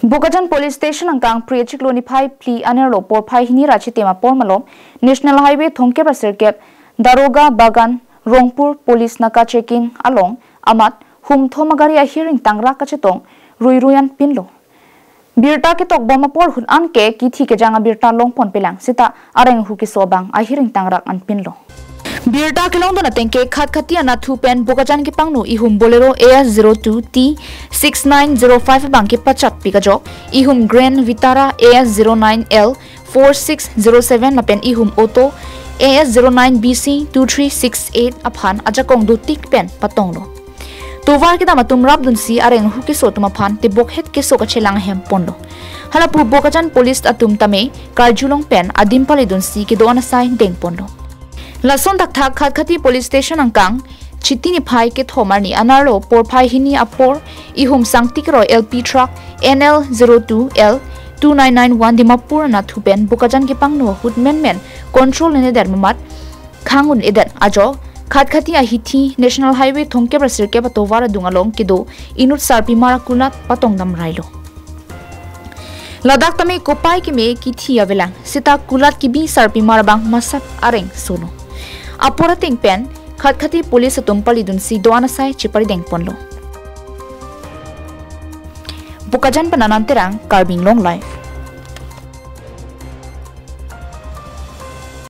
Bokajan police station angkang priachik lo ni phai pli anerlo por phai hini rachi tema por malom national highway thongke ba circuit daroga bagan rongpur police naka checking along amat hum thoma gari ahir ingtangrak kachetong ruyan pinlo birta ke tok bama por hun an ke ki thi ke janga birta longpon pelang sita areng hu ki sobang ahir ingtangrak an pinlo birta ke long dona tengke khat khatia na thu pen Bokajan ke pangnu ihum bolero AS02T 6905 bang ke pachat pikajo ihum Grand Vitara AS09L 4607 na pen ihum auto AS09BC 2368 aphan ajakong du tik pen patonglo tovar kita matum rap dun si areng hu ke so tuma phan te bokhet ke so ka chelang hem pondo halapu Bokajan police atum tame karjulong pen adim pali dun si ke doana sai deng pondo lason tak thak khat khati police station angkang chitini phai ke thomarni anarlo por phai hini apor ihum sangtikro LP truck NL02L 2991 dimapur na thupen Bokajan ke pangno hutmen men control ne der mamat khangun edan ajo khat khati a hithi national highway thongke brasir ke batowara dungalong kido inut sarpi mara kunat patongdam railo ladak tame kopai ki me ki thi avelang sita kulat ki bi sarpi marabang masak areng sono apora ting pen khat khati police tumpali dun si doana sai chipari deng ponlo Bokajan pananan terang karbing long life